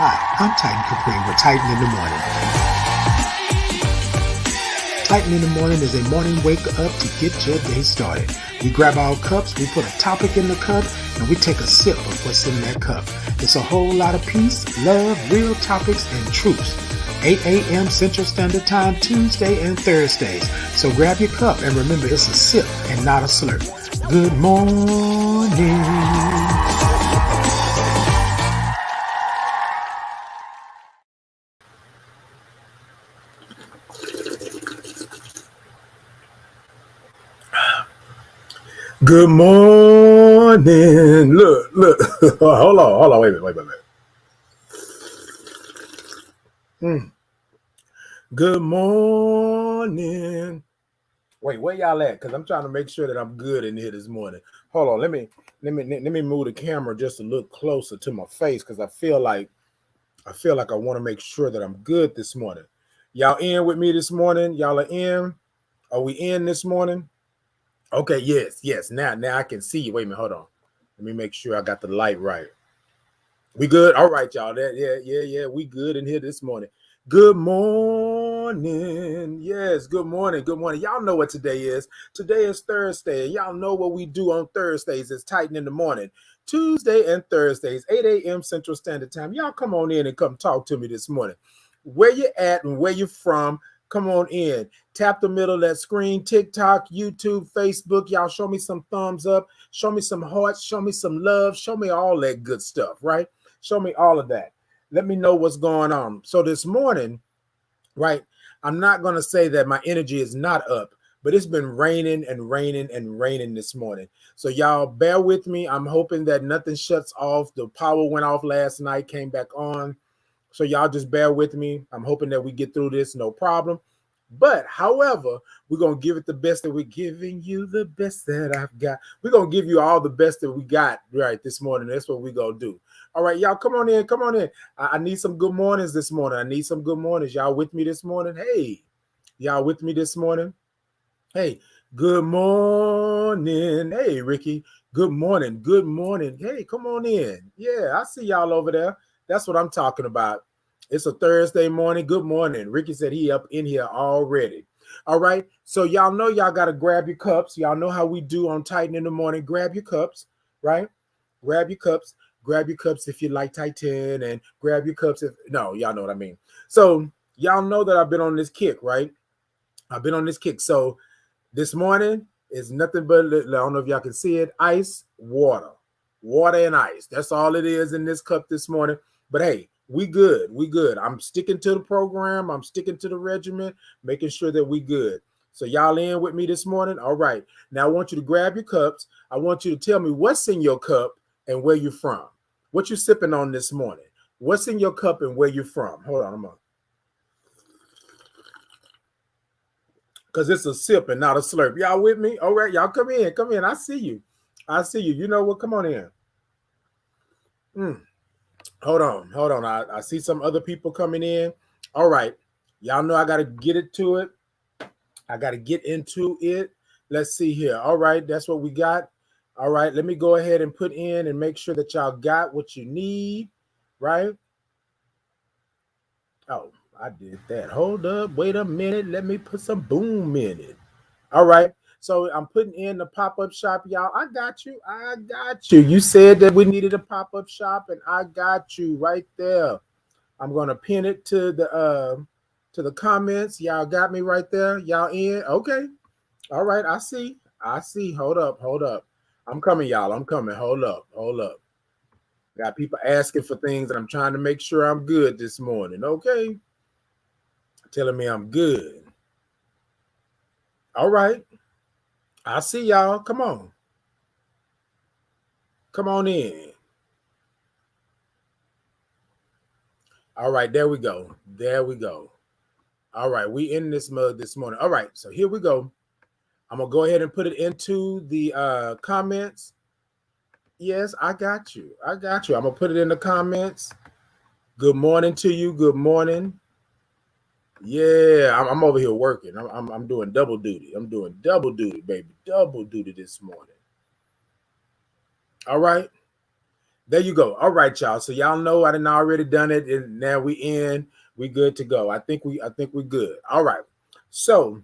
Hi, I'm Titan Capri with Titan in the Morning. Titan in the Morning is a morning wake up to get your day started. We grab our cups, we put a topic in the cup, and we take a sip of what's in that cup. It's a whole lot of peace, love, real topics, and truths. 8 a.m. Central Standard Time, Tuesday and Thursdays. So grab your cup and remember it's a sip and not a slurp. Good morning. Good morning. Look. hold on. Wait a minute. Good morning. Wait, where y'all at? Because I'm trying to make sure that I'm good in here this morning. Hold on. Let me move the camera just a little closer to my face because I feel like I want to make sure that I'm good this morning. Y'all in with me this morning? Y'all are in? Are we in this morning? Okay, yes. Now I can see you. Wait a minute, hold on. Let me make sure I got the light right. We good? All right, y'all. Yeah. We good in here this morning. Good morning. Yes, good morning. Y'all know what today is. Today is Thursday. Y'all know what we do on Thursdays. It's Titan in the Morning. Tuesday and Thursdays, 8 a.m. Central Standard Time. Y'all come on in and come talk to me this morning. Where you at and where you from? Come on in. Tap the middle of that screen. TikTok, YouTube, Facebook. Y'all show me some thumbs up. Show me some hearts. Show me some love. Show me all that good stuff, right? Show me all of that. Let me know what's going on. So this morning, right, I'm not going to say that my energy is not up, but it's been raining this morning. So y'all bear with me. I'm hoping that nothing shuts off. The power went off last night, came back on. So y'all just bear with me. I'm hoping that we get through this, no problem. But however, we're going to give it the best that we're giving you the best that I've got. We're going to give you all the best that we got right this morning. That's what we're going to do. All right, y'all, come on in. I need some good mornings this morning. Y'all with me this morning? Hey, y'all with me this morning? Hey, good morning. Hey, Ricky, good morning. Hey, come on in. Yeah, I see y'all over there. That's what I'm talking about. It's a Thursday morning. Good morning. Ricky said he up in here already. All right. So y'all know y'all got to grab your cups. Y'all know how we do on Titan in the Morning. Grab your cups, right? Grab your cups. Grab your cups if you like Titan, and grab your cups if no, y'all know what I mean. So y'all know that I've been on this kick, right? So this morning is nothing but, I don't know if y'all can see it, ice, water and ice. That's all it is in this cup this morning. But hey, we good. I'm sticking to the program. I'm sticking to the regimen, making sure that we good. So y'all in with me this morning? All right. Now I want you to grab your cups. I want you to tell me what's in your cup and where you're from. What you sipping on this morning? What's in your cup and where you're from? Hold on a moment. Because it's a sip and not a slurp. Y'all with me? All right, y'all come in. I see you. You know what? Come on in. Hold on. I see some other people coming in. All right. Y'all know I got to get into it. Let's see here. All right. That's what we got. All right. Let me go ahead and put in and make sure that y'all got what you need. Right. Oh, I did that. Hold up. Wait a minute. Let me put some boom in it. All right. So I'm putting in the pop-up shop, y'all. I got you. You said that we needed a pop-up shop, and I got you right there. I'm gonna pin it to the comments. Y'all got me right there. Y'all in? Okay. All right. I see. Hold up. I'm coming, y'all. Hold up. Got people asking for things, and I'm trying to make sure I'm good this morning. Okay. Telling me I'm good. All right. I see y'all. Come on in. All right, there we go. All right, we in this mug this morning. All right, so here we go. I'm gonna go ahead and put it into the comments. Yes, I got you. I'm gonna put it in the comments. Good morning to you. Good morning. Yeah, I'm over here working. I'm doing double duty. Baby. Double duty this morning. All right. There you go. All right, y'all. So y'all know I done already done it, and now we in. We good to go. I think we good. All right. So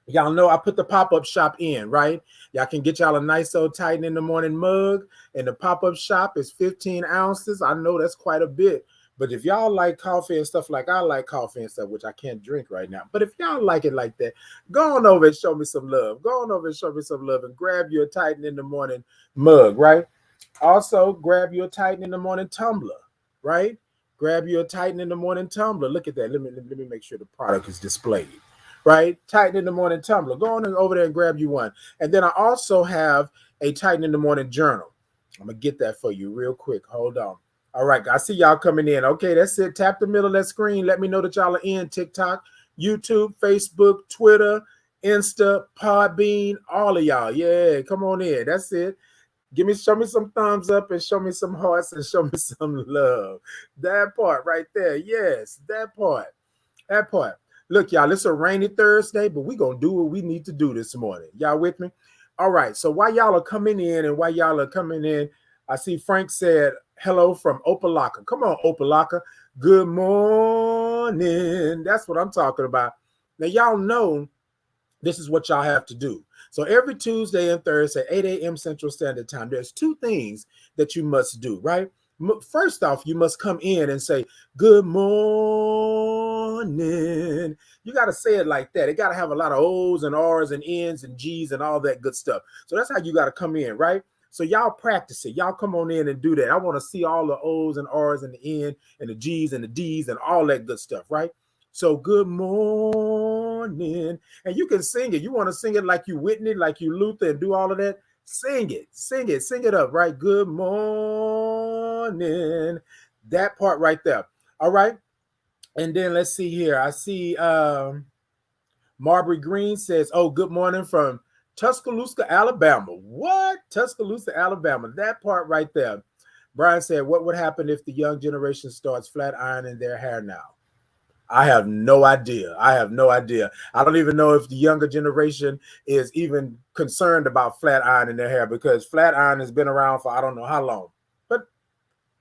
y'all know I put the pop-up shop in, right? Y'all can get y'all a nice old Titan in the morning mug, and the pop-up shop is 15 ounces. I know that's quite a bit, but if y'all like coffee and stuff like I like coffee and stuff, which I can't drink right now, but if y'all like it like that, go on over and show me some love. Go on over and show me some love and grab your Titan in the morning mug, right? Also, grab your Titan in the morning tumbler, right? Grab your Titan in the morning tumbler. Look at that. Let me make sure the product is displayed, right? Titan in the morning tumbler. Go on over there and grab you one. And then I also have a Titan in the morning journal. I'm going to get that for you real quick. Hold on. All right, I see y'all coming in. Okay, that's it. Tap the middle of that screen. Let me know that y'all are in. TikTok, YouTube, Facebook, Twitter, Insta, Podbean, all of y'all. Yeah, come on in. That's it. Show me some thumbs up and show me some hearts and show me some love. That part right there. Yes, that part. That part. Look, y'all, it's a rainy Thursday, but we're going to do what we need to do this morning. Y'all with me? All right. So while y'all are coming in, I see Frank said hello from Opalaka. Come on, Opalaka. Good morning. That's what I'm talking about. Now, y'all know this is what y'all have to do. So every Tuesday and Thursday, 8 a.m. Central Standard Time, there's two things that you must do, right? First off, you must come in and say, good morning. You got to say it like that. It got to have a lot of O's and R's and N's and G's and all that good stuff. So that's how you got to come in, right? So y'all practice it. Y'all come on in and do that. I want to see all the O's and R's and the N and the G's and the D's and all that good stuff, right? So good morning. And you can sing it. You want to sing it like you Whitney, like you Luther, and do all of that? Sing it. Sing it up, right? Good morning. That part right there. All right. And then let's see here. I see Marbury Green says, oh, good morning from Tuscaloosa, Alabama. What? Tuscaloosa, Alabama. That part right there. Brian said, what would happen if the young generation starts flat ironing their hair now? I have no idea. I don't even know if the younger generation is even concerned about flat ironing their hair, because flat iron has been around for I don't know how long. But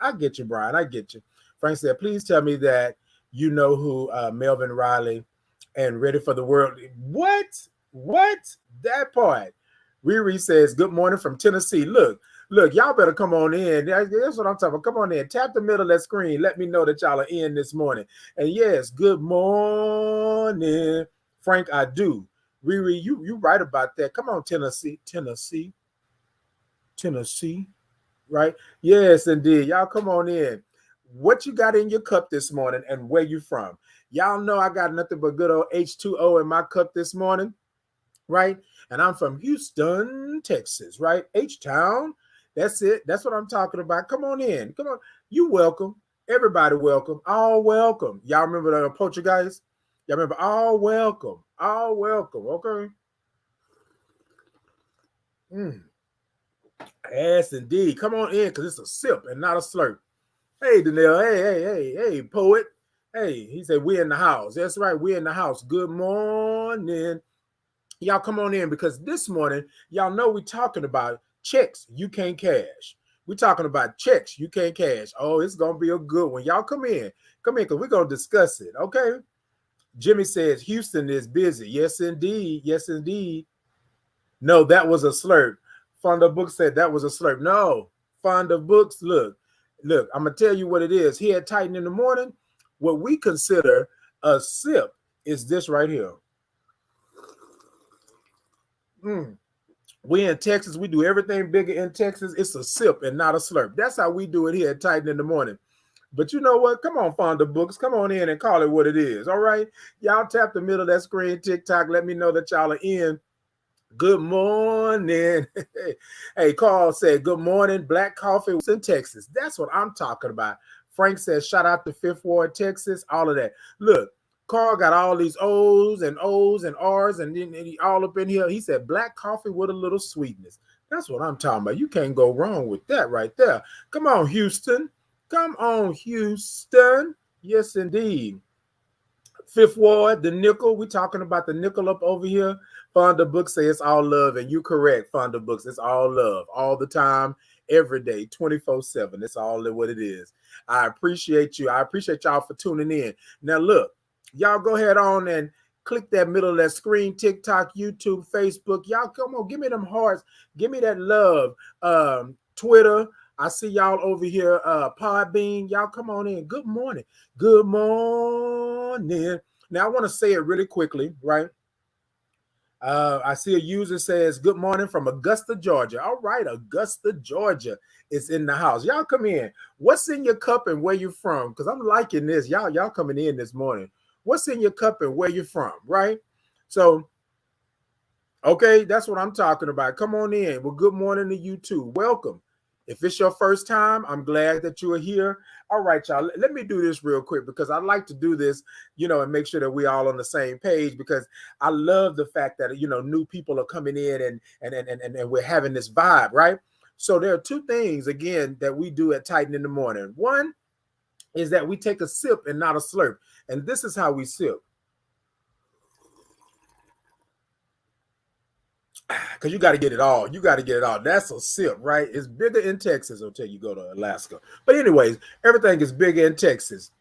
I get you, Brian. I get you. Frank said, please tell me that you know who Melvin Riley and Ready for the World. What? That part. Riri says, good morning from Tennessee. Look, y'all better come on in. That's what I'm talking about. Come on in. Tap the middle of that screen. Let me know that y'all are in this morning. And yes, good morning, Frank. I do. Riri, you right about that. Come on, Tennessee. Right? Yes, indeed. Y'all come on in. What you got in your cup this morning and where you from? Y'all know I got nothing but good old H2O in my cup this morning, right? And I'm from Houston, Texas, right? H-Town. That's it. That's what I'm talking about. Come on in. Come on. You welcome. Everybody welcome. All welcome. Y'all remember the Portuguese? Y'all remember all welcome. All welcome. Okay. Yes, indeed. Come on in, because it's a sip and not a slurp. Hey, Danielle. Hey, poet. Hey, he said, we in the house. That's right. We in the house. Good morning. Y'all come on in, because this morning, y'all know we're talking about checks you can't cash. We're talking about checks you can't cash. Oh, it's going to be a good one. Y'all come in, because we're going to discuss it, okay? Jimmy says, Houston is busy. Yes, indeed. Yes, indeed. No, that was a slurp. Fonda Books said that was a slurp. No, Fonda Books, look, I'm going to tell you what it is. Here at Titan in the Morning, what we consider a sip is this right here. We in Texas, we do everything bigger in Texas. It's a sip and not a slurp. That's how we do it here at Titan in the Morning. But you know what? Come on, Fonda Books. Come on in and call it what it is. All right. Y'all tap the middle of that screen, TikTok. Let me know that y'all are in. Good morning. Hey, Carl said, good morning. Black coffee was in Texas. That's what I'm talking about. Frank says, shout out to Fifth Ward, Texas. All of that. Look, Carl got all these O's and R's and then all up in here. He said, black coffee with a little sweetness. That's what I'm talking about. You can't go wrong with that right there. Come on, Houston. Come on, Houston. Yes, indeed. Fifth Ward, the nickel. We're talking about the nickel up over here. Fonda Books say it's all love, and you correct, Fonda Books. It's all love all the time, every day, 24/7. That's all what it is. I appreciate you. I appreciate y'all for tuning in. Now, look, y'all go ahead on and click that middle of that screen, TikTok, YouTube, Facebook. Y'all come on, give me them hearts. Give me that love. Twitter. I see y'all over here, Podbean. Y'all come on in. Good morning. Good morning. Now, I want to say it really quickly, right? I see a user says, good morning from Augusta, Georgia. All right, Augusta, Georgia is in the house. Y'all come in. What's in your cup and where you from? Because I'm liking this. Y'all coming in this morning. What's in your cup and where you from, right? So, okay, that's what I'm talking about. Come on in. Well, good morning to you too. Welcome. If it's your first time, I'm glad that you are here. All right, y'all. Let me do this real quick because I like to do this, and make sure that we all on the same page because I love the fact that new people are coming in and we're having this vibe, right? So there are two things again that we do at Titan in the morning. One is that we take a sip and not a slurp, and this is how we sip. Because you got to get it all. You got to get it all. That's a sip, right? It's bigger in Texas until you go to Alaska. But anyways, everything is bigger in Texas.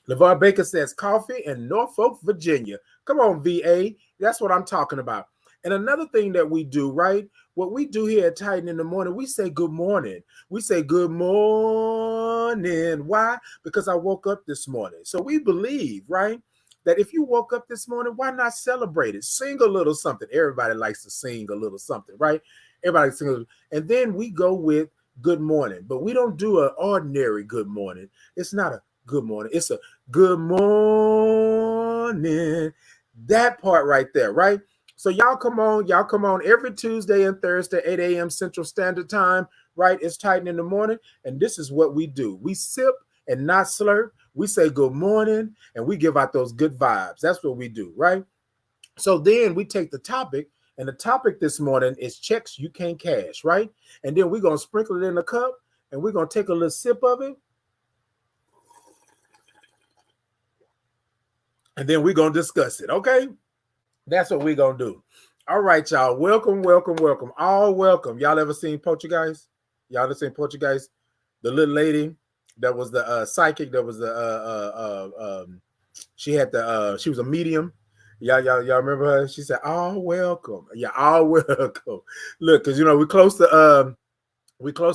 LeVar Baker says coffee in Norfolk, Virginia. Come on, VA. That's what I'm talking about. And another thing that we do, right? What we do here at Titan in the morning, we say good morning. We say good morning. Why? Because I woke up this morning. So we believe, right, that if you woke up this morning, why not celebrate it? Sing a little something. Everybody likes to sing a little something, right? Everybody sings. And then we go with good morning. But we don't do an ordinary good morning. It's not a good morning. It's a good morning. That part right there, right? So y'all come on every Tuesday and Thursday, 8 a.m. Central Standard Time, right? It's Titan in the morning. And this is what we do. We sip and not slurp. We say good morning and we give out those good vibes. That's what we do, right? So then we take the topic, and the topic this morning is checks you can't cash, right? And then we're going to sprinkle it in a cup and we're going to take a little sip of it. And then we're going to discuss it, okay? That's what we're going to do. All right, y'all. Welcome, welcome, welcome. All welcome. Y'all ever seen Poltergeist? Y'all ever seen Poltergeist? The little lady that was the psychic, that was the she had the she was a medium. Y'all remember her? She said, "All welcome." Yeah, all welcome. Look, because we close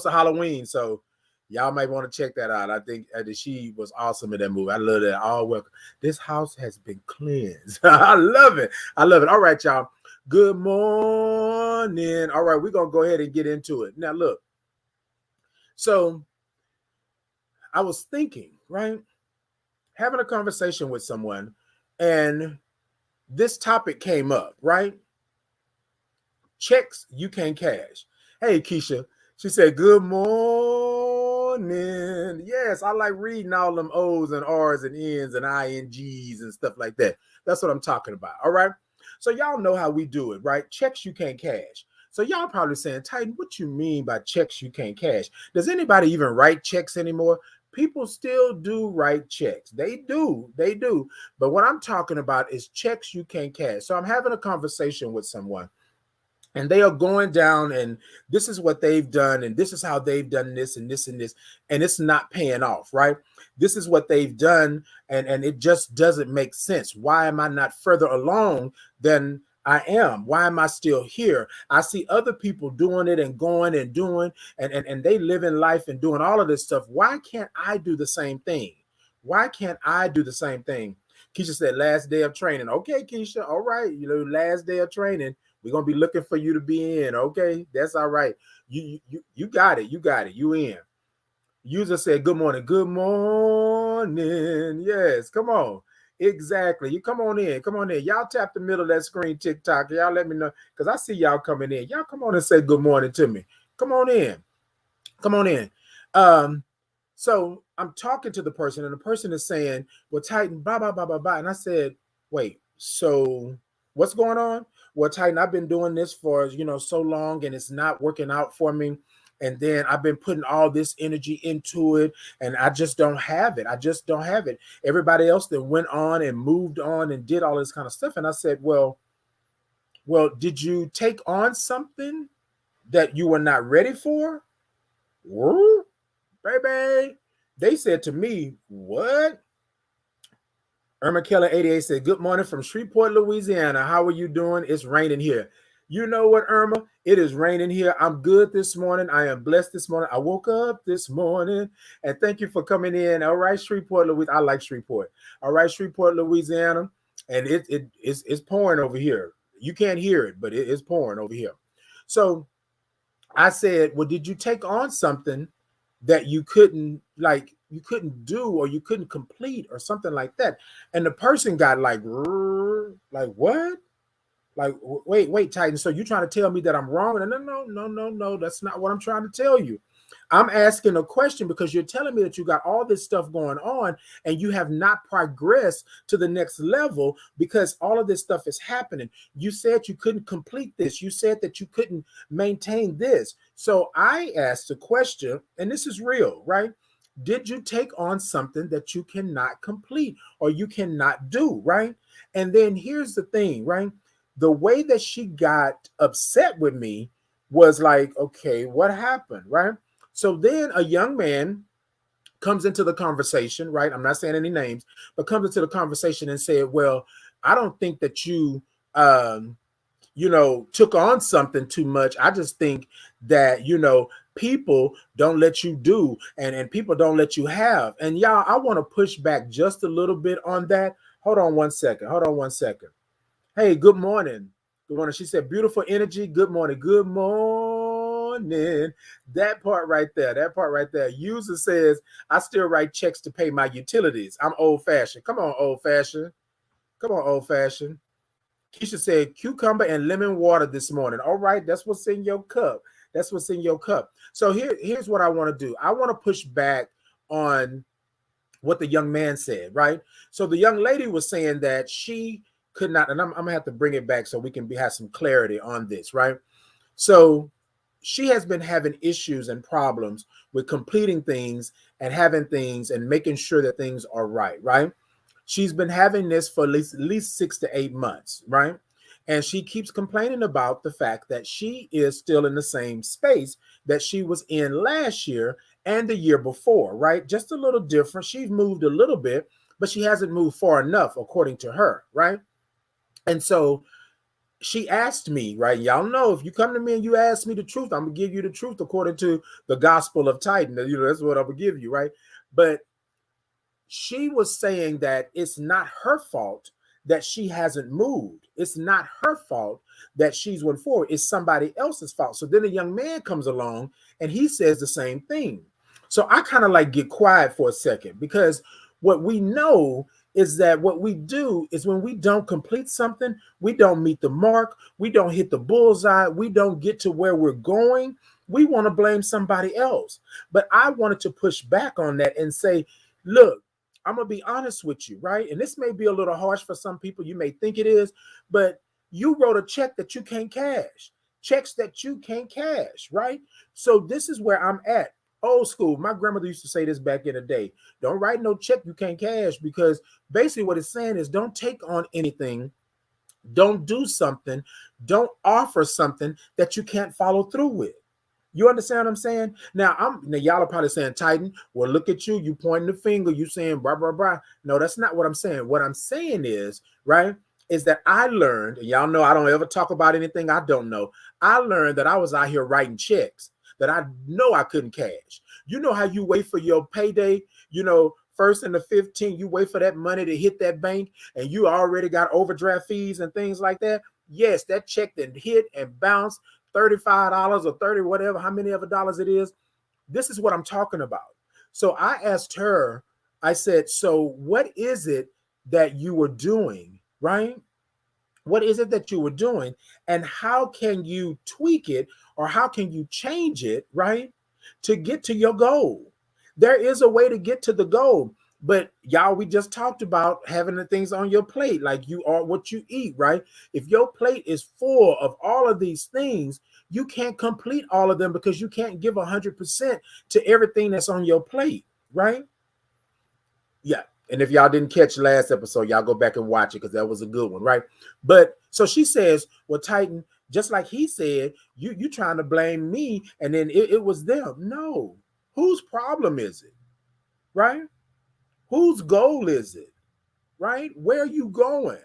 to Halloween, so y'all might want to check that out. I think that she was awesome in that movie. I love that. All welcome. This house has been cleansed. I love it. I love it. All right, y'all. Good morning. All right, we're gonna go ahead and get into it. Now, look. So I was thinking, right? Having a conversation with someone, and this topic came up, right? Checks you can't cash. Hey, Keisha, she said, good morning. Yes, I like reading all them O's and R's and N's and INGs and stuff like that. That's what I'm talking about, all right? So y'all know how we do it, right? Checks you can't cash. So y'all probably saying, Titan, what you mean by checks you can't cash? Does anybody even write checks anymore? People still do write checks. They do. But what I'm talking about is checks you can't cash. So I'm having a conversation with someone, and they are going down, and this is what they've done, and this is how they've done this and this and this, and it's not paying off, right? This is what they've done, and it just doesn't make sense. Why am I not further along than I am? Why am I still here? I see other people doing it and going and doing, and they live in life and doing all of this stuff. Why can't I do the same thing? Why can't I do the same thing? Keisha said, last day of training. Okay, Keisha, all right. Last day of training. We're going to be looking for you to be in. Okay, that's all right. You got it. You got it. You in. User said, good morning. Good morning. Yes, come on. Exactly. You come on in. Come on in. Y'all tap the middle of that screen, TikTok. Y'all let me know, because I see y'all coming in. Y'all come on and say good morning to me. Come on in. Come on in. So I'm talking to the person, and the person is saying, well, Titan, blah, blah, blah, blah, blah. And I said, wait, so what's going on? Well, Titan, I've been doing this for, so long, and it's not working out for me. And then I've been putting all this energy into it, and I just don't have it. I just don't have it. Everybody else that went on and moved on and did all this kind of stuff. And I said, well, did you take on something that you were not ready for? Woo, baby. They said to me, what? Irma Keller 88 said, good morning from Shreveport, Louisiana. How are you doing? It's raining here. You know what, Irma? It is raining here. I'm good this morning. I am blessed this morning. I woke up this morning, and thank you for coming in. All right, Shreveport, Louisiana. I like Shreveport. All right, Shreveport, Louisiana. And it's pouring over here. You can't hear it, but it is pouring over here. So I said, well, did you take on something that you couldn't do or you couldn't complete or something like that? And the person got like what? Like, wait, Titan. So you're trying to tell me that I'm wrong? No. That's not what I'm trying to tell you. I'm asking a question because you're telling me that you got all this stuff going on and you have not progressed to the next level because all of this stuff is happening. You said you couldn't complete this. You said that you couldn't maintain this. So I asked a question, and this is real, right? Did you take on something that you cannot complete or you cannot do, right? And then here's the thing, right? The way that she got upset with me was like, okay, what happened, right? So then a young man comes into the conversation, right? I'm not saying any names, but comes into the conversation and said, well, I don't think that you, took on something too much. I just think that, people don't let you do and people don't let you have. And y'all, I want to push back just a little bit on that. Hold on one second. Hey, good morning. Good morning. She said, beautiful energy. Good morning. Good morning. That part right there. User says, I still write checks to pay my utilities. I'm old fashioned. Come on, old fashioned. Keisha said, cucumber and lemon water this morning. All right. That's what's in your cup. So here's what I want to do. I want to push back on what the young man said, right? So the young lady was saying that she could not, and I'm gonna have to bring it back so we can have some clarity on this, right? So she has been having issues and problems with completing things and having things and making sure that things are right? She's been having this for at least 6 to 8 months, right? And she keeps complaining about the fact that she is still in the same space that she was in last year and the year before, right? Just a little different. She's moved a little bit, but she hasn't moved far enough, according to her, right? And so she asked me, right? Y'all know if you come to me and you ask me the truth, I'm gonna give you the truth according to the gospel of Titan. That's what I'm gonna give you, right? But she was saying that it's not her fault that she hasn't moved. It's not her fault that she's went forward. It's somebody else's fault. So then a young man comes along and he says the same thing. So I kind of like get quiet for a second because what we know is that what we do is when we don't complete something, we don't meet the mark, we don't hit the bullseye, we don't get to where we're going, we want to blame somebody else. But I wanted to push back on that and say, look, I'm going to be honest with you, right? And this may be a little harsh for some people. You may think it is, but you wrote a check that you can't cash, checks that you can't cash, right? So this is where I'm at. Old school. My grandmother used to say this back in the day. Don't write no check you can't cash, because basically what it's saying is don't take on anything, don't do something, don't offer something that you can't follow through with. You understand what I'm saying? Now y'all are probably saying, Titan, well, look at you. You pointing the finger. You saying blah, blah, blah. No, that's not what I'm saying. What I'm saying is, right, is that I learned, and y'all know I don't ever talk about anything I don't know. I learned that I was out here writing checks that I know I couldn't cash. You know how you wait for your payday, first and the 15th, you wait for that money to hit that bank and you already got overdraft fees and things like that. Yes, that check that hit and bounced $35 or 30, whatever, how many ever dollars it is. This is what I'm talking about. So I asked her, I said, so what is it that you were doing, right? What is it that you were doing, and how can you tweak it or how can you change it, right, to get to your goal? There is a way to get to the goal, but y'all, we just talked about having the things on your plate, like you are what you eat, right? If your plate is full of all of these things, you can't complete all of them because you can't give 100% to everything that's on your plate, right? Yeah. And if y'all didn't catch last episode, y'all go back and watch it because that was a good one, right? But so she says, well, Titan, Just like he said, you trying to blame me and then it was them. No. Whose problem is it? Right? Whose goal is it? Right? Where are you going?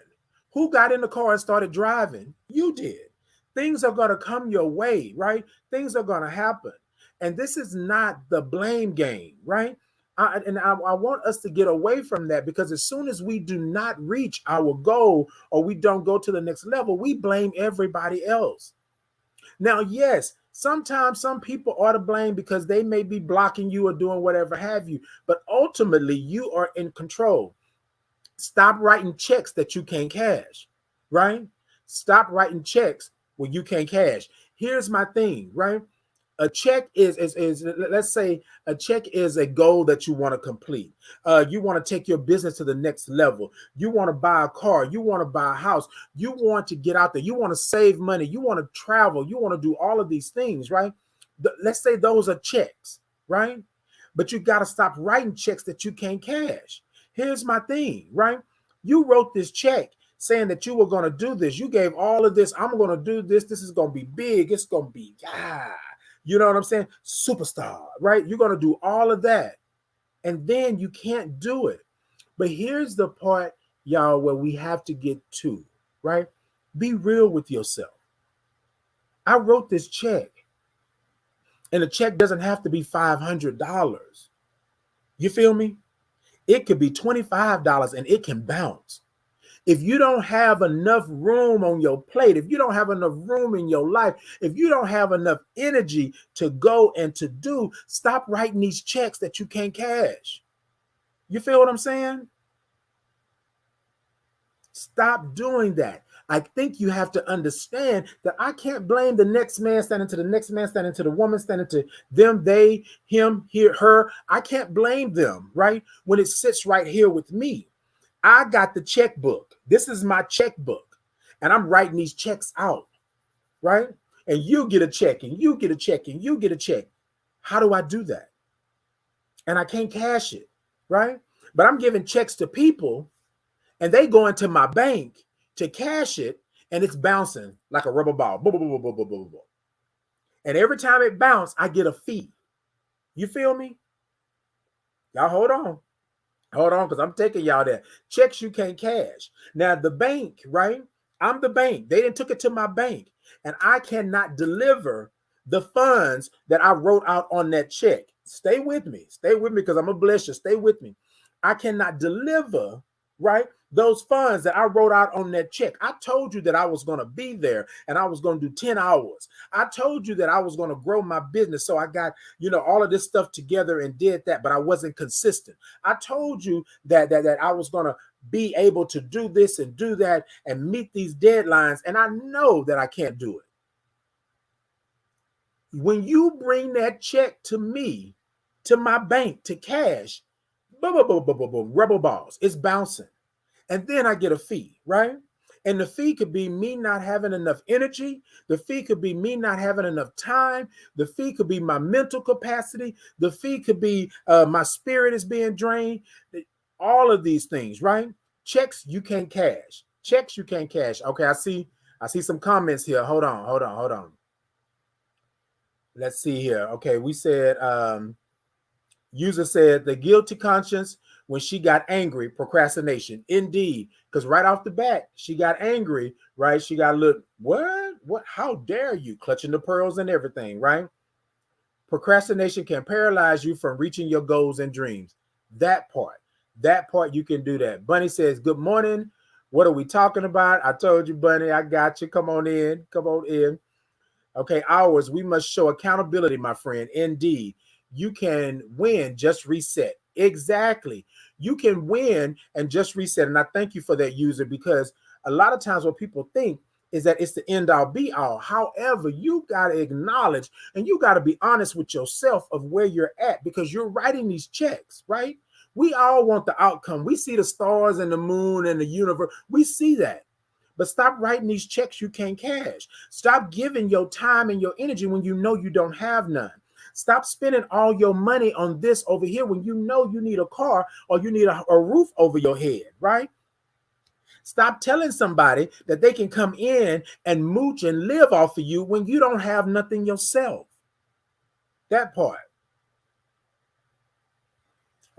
Who got in the car and started driving? You did. Things are going to come your way, right? Things are going to happen. And this is not the blame game, right? I want us to get away from that, because as soon as we do not reach our goal or we don't go to the next level, we blame everybody else. Now, yes, sometimes some people are to blame because they may be blocking you or doing whatever have you, but ultimately you are in control. Stop writing checks that you can't cash, right? Stop writing checks where you can't cash. Here's my thing, right? A check is let's say a check is a goal that you want to complete. You want to take your business to the next level. You want to buy a car. You want to buy a house. You want to get out there. You want to save money. You want to travel. You want to do all of these things, right? Let's say those are checks, right? But you got to stop writing checks that you can't cash. Here's my thing, right? You wrote this check saying that you were going to do this. You gave all of this. I'm going to do this. This is going to be big. It's going to be, you know what I'm saying? Superstar, right? You're going to do all of that. And then you can't do it. But here's the part, y'all, where we have to get to, right? Be real with yourself. I wrote this check, and the check doesn't have to be $500. You feel me? It could be $25 and it can bounce. If you don't have enough room on your plate, if you don't have enough room in your life, if you don't have enough energy to go and to do, stop writing these checks that you can't cash. You feel what I'm saying? Stop doing that. I think you have to understand that I can't blame the next man standing to the next man, standing to the woman, standing to them, they, him, here, her. I can't blame them, right? When it sits right here with me. I got the checkbook. This is my checkbook. And I'm writing these checks out, right? And you get a check, and you get a check, and you get a check. How do I do that? And I can't cash it, right? But I'm giving checks to people, and they go into my bank to cash it, and it's bouncing like a rubber ball. And every time it bounces, I get a fee. You feel me? Y'all hold on. Hold on, because I'm taking y'all there. Checks you can't cash. Now, the bank, right? I'm the bank. They didn't took it to my bank, and I cannot deliver the funds that I wrote out on that check. Stay with me. Stay with me, because I'm going to bless you. Stay with me. I cannot deliver, right, those funds that I wrote out on that check. I told you that I was going to be there and I was going to do 10 hours. I told you that I was going to grow my business. So I got, all of this stuff together and did that, but I wasn't consistent. I told you that I was going to be able to do this and do that and meet these deadlines. And I know that I can't do it. When you bring that check to me, to my bank, to cash, boom, boom, boom, boom, boom, boom, rubber balls, it's bouncing. And then I get a fee, right? And the fee could be me not having enough energy. The fee could be me not having enough time. The fee could be my mental capacity. The fee could be my spirit is being drained. All of these things, right? Checks you can't cash. Checks you can't cash. Okay, I see some comments here. Hold on. Let's see here. Okay, we said, user said the guilty conscience when she got angry, procrastination. Indeed, because right off the bat, she got angry, right? She got a little, what? How dare you? Clutching the pearls and everything, right? Procrastination can paralyze you from reaching your goals and dreams. That part, you can do that. Bunny says, good morning. What are we talking about? I told you, Bunny, I got you. Come on in. Okay, ours, we must show accountability, my friend. Indeed. You can win, just reset. Exactly. You can win and just reset. And I thank you for that, user, because a lot of times what people think is that it's the end all be all. However, you got to acknowledge and you got to be honest with yourself of where you're at, because you're writing these checks, right? We all want the outcome. We see the stars and the moon and the universe. We see that. But stop writing these checks you can't cash. Stop giving your time and your energy when you know you don't have none. Stop spending all your money on this over here when you know you need a car or you need a roof over your head, right? Stop telling somebody that they can come in and mooch and live off of you when you don't have nothing yourself. That part.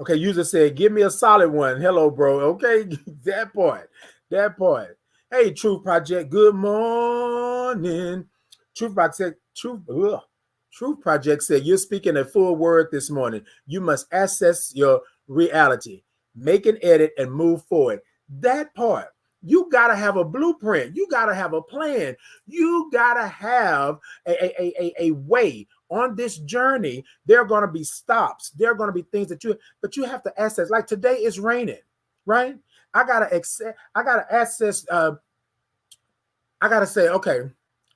Okay, user said, give me a solid one. Hello, bro. Okay, that part. That part. Hey, Truth Project, good morning. Truth Project, Truth Project said, you're speaking a full word this morning. You must assess your reality, make an edit, and move forward. That part. You got to have a blueprint. You got to have a plan. You got to have a way on this journey. There are going to be stops. There are going to be things but you have to assess. Like today it's raining, right? I got to assess. I got to say, okay,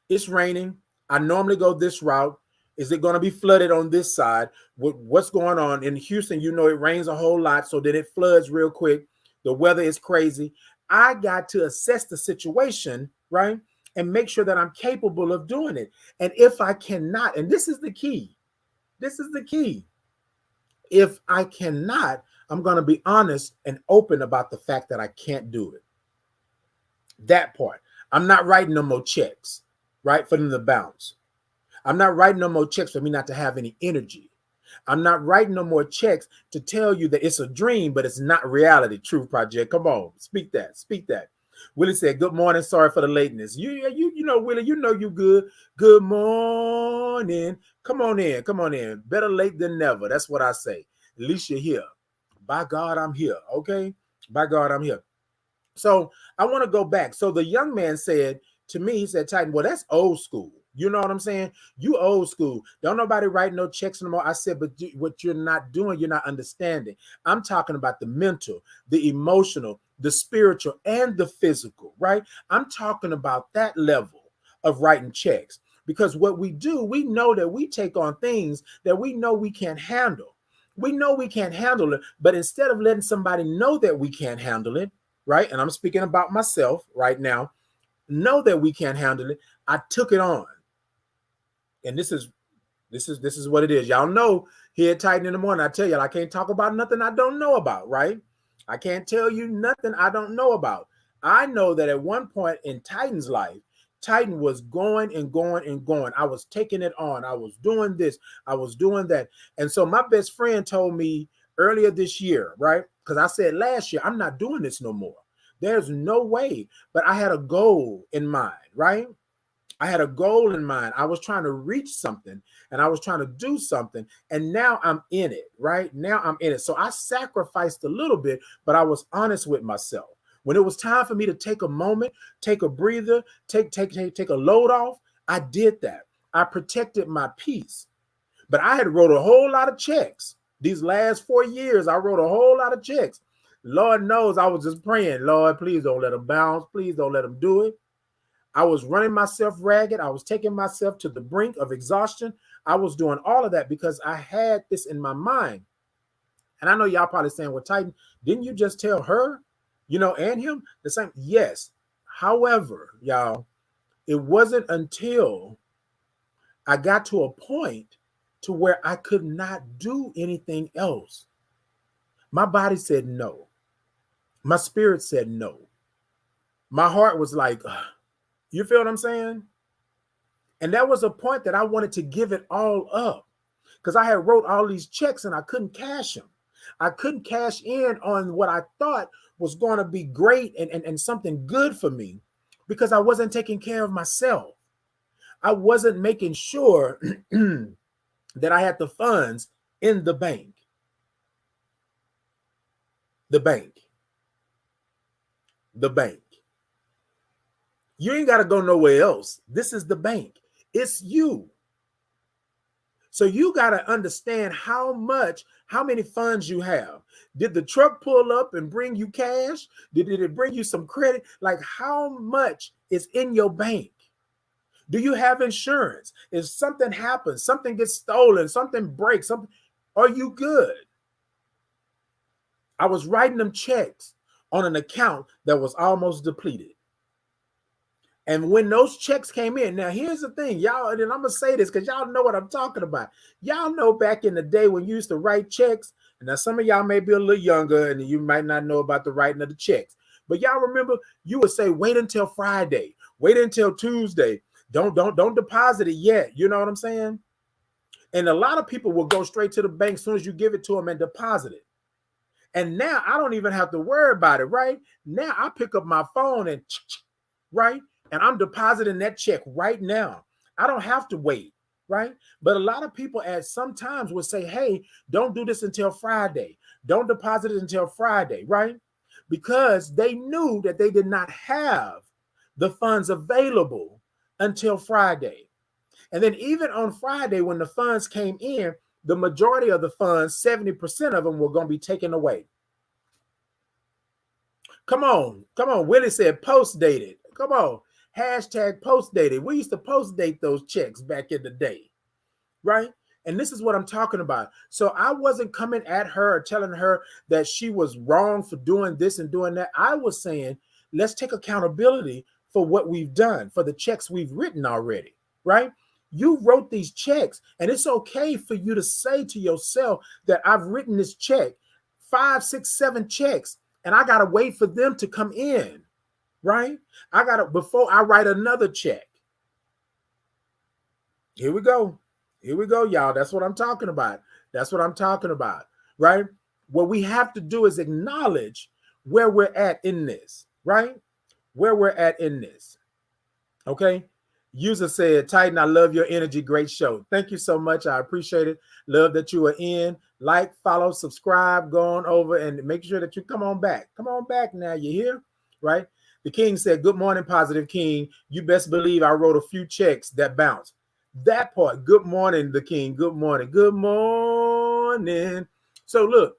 it's raining. I normally go this route. Is it going to be flooded on this side? What's going on in Houston? You know, it rains a whole lot, so then it floods real quick. The weather is crazy. I got to assess the situation, right? And make sure that I'm capable of doing it. And if I cannot, and this is the key, if I cannot, I'm going to be honest and open about the fact that I can't do it. That part. I'm not writing no more checks, right, for them to bounce. I'm not writing no more checks for me not to have any energy. I'm not writing no more checks to tell you that it's a dream, but it's not reality. Truth Project. Come on, speak that. Willie said, good morning. Sorry for the lateness. You know, Willie, you know you good. Good morning. Come on in. Better late than never. That's what I say. At least you're here. By God, I'm here. Okay? By God, I'm here. So I want to go back. So the young man said to me, he said, Titan, well, that's old school. You know what I'm saying? You old school. Don't nobody write no checks no more. I said, but what you're not doing, you're not understanding. I'm talking about the mental, the emotional, the spiritual, and the physical, right? I'm talking about that level of writing checks. Because what we do, we know that we take on things that we know we can't handle. We know we can't handle it, but instead of letting somebody know that we can't handle it, right? And I'm speaking about myself right now, know that we can't handle it. I took it on. And this is what it is. Y'all know here at Titan in the Morning, I tell y'all I can't talk about nothing I don't know about, right? I can't tell you nothing I don't know about. I know that at one point in Titan's life, Titan was going and going and going. I was taking it on. I was doing this. I was doing that. And so my best friend told me earlier this year, right? Because I said last year, I'm not doing this no more. There's no way. But I had a goal in mind, right? I had a goal in mind. I was trying to reach something and I was trying to do something. And now I'm in it, right? Now I'm in it. So I sacrificed a little bit, but I was honest with myself. When it was time for me to take a moment, take a breather, take a load off, I did that. I protected my peace. But I had wrote a whole lot of checks. These last 4 years, I wrote a whole lot of checks. Lord knows I was just praying, Lord, please don't let them bounce. Please don't let them do it. I was running myself ragged. I was taking myself to the brink of exhaustion. I was doing all of that because I had this in my mind. And I know y'all probably saying, well, Titan, didn't you just tell her, you know, and him the same? Yes. However, y'all, it wasn't until I got to a point to where I could not do anything else. My body said no. My spirit said no. My heart was like, ugh. You feel what I'm saying? And that was a point that I wanted to give it all up because I had wrote all these checks and I couldn't cash them. I couldn't cash in on what I thought was going to be great and something good for me because I wasn't taking care of myself. I wasn't making sure that I had the funds in the bank. The bank. You ain't got to go nowhere else. This is the bank. It's you. So you got to understand how many funds you have. Did the truck pull up and bring you cash? Did it bring you some credit? Like how much is in your bank? Do you have insurance? If something happens, something gets stolen, something breaks, are you good? I was writing them checks on an account that was almost depleted. And when those checks came in, now here's the thing, y'all, and I'm going to say this because y'all know what I'm talking about. Y'all know back in the day when you used to write checks, and now some of y'all may be a little younger and you might not know about the writing of the checks. But y'all remember, you would say, wait until Friday, wait until Tuesday. Don't deposit it yet. You know what I'm saying? And a lot of people will go straight to the bank as soon as you give it to them and deposit it. And now I don't even have to worry about it, right? Now I pick up my phone and right, and I'm depositing that check right now. I don't have to wait, right? But a lot of people at sometimes will say, hey, don't do this until Friday. Don't deposit it until Friday, right? Because they knew that they did not have the funds available until Friday. And then even on Friday, when the funds came in, the majority of the funds, 70% of them were going to be taken away. Come on. Willie said post dated. Come on. Hashtag post dated. We used to post date those checks back in the day, right? And this is what I'm talking about. So I wasn't coming at her or telling her that she was wrong for doing this and doing that. I was saying, let's take accountability for what we've done, for the checks we've written already, right? You wrote these checks, and it's okay for you to say to yourself that I've written this check, 5, 6, 7 checks, and I got to wait for them to come in, right? I got to, before I write another check. Here we go, y'all. That's what I'm talking about. Right? What we have to do is acknowledge where we're at in this, right? Where we're at in this. Okay? User said, Titan, I love your energy. Great show. Thank you so much. I appreciate it. Love that you are in. Like, follow, subscribe, go on over and make sure that you come on back. Come on back now. You hear? Right? The King said, good morning, Positive King. You best believe I wrote a few checks that bounced. That part. Good morning, the King. Good morning. Good morning. So look,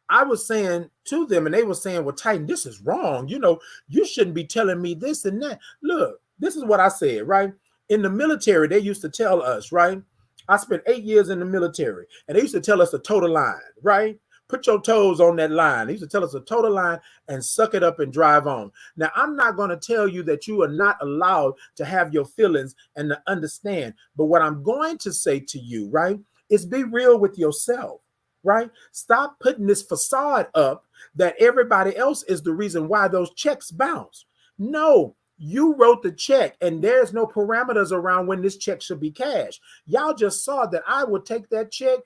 I was saying to them, and they were saying, well, Titan, this is wrong. You know, you shouldn't be telling me this and that. Look, this is what I said, right? In the military, they used to tell us, right? I spent 8 years in the military, and they used to tell us to toe the line, right? Put your toes on that line. They used to tell us to toe the line and suck it up and drive on. Now, I'm not going to tell you that you are not allowed to have your feelings and to understand. But what I'm going to say to you, right, is be real with yourself, right? Stop putting this facade up that everybody else is the reason why those checks bounce. No, you wrote the check, and there's no parameters around when this check should be cashed. Y'all just saw that I would take that check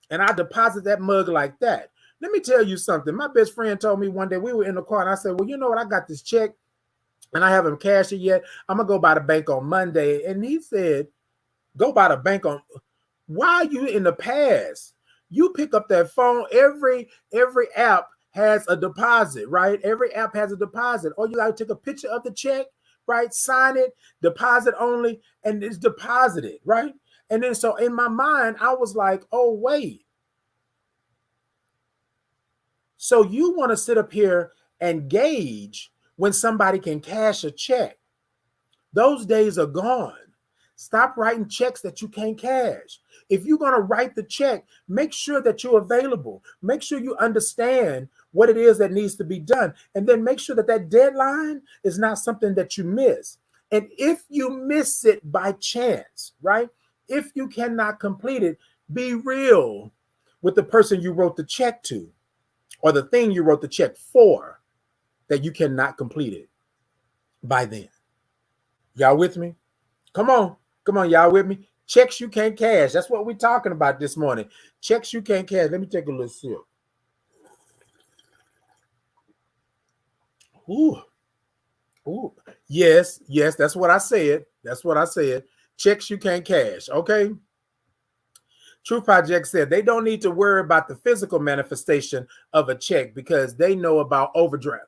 and I deposit that mug like that. Let me tell you something. My best friend told me one day, we were in the car, and I said, well, you know what? I got this check, and I haven't cashed it yet. I'm going to go by the bank on Monday. And he said, go by the bank on, why are you in the past? You pick up that phone, every app has a deposit, right? Every app has a deposit. Or you got to take a picture of the check, right? Sign it, deposit only, and it's deposited, right? And then so in my mind, I was like, oh, wait. So you want to sit up here and gauge when somebody can cash a check. Those days are gone. Stop writing checks that you can't cash. If you're going to write the check, make sure that you're available. Make sure you understand what it is that needs to be done. And then make sure that that deadline is not something that you miss. And if you miss it by chance, right? If you cannot complete it, be real with the person you wrote the check to or the thing you wrote the check for that you cannot complete it by then. Y'all with me? Come on, y'all with me? Checks you can't cash. That's what we're talking about this morning. Checks you can't cash. Let me take a little sip. Ooh. Yes, that's what I said. Checks you can't cash, okay? True Project said they don't need to worry about the physical manifestation of a check because they know about overdraft.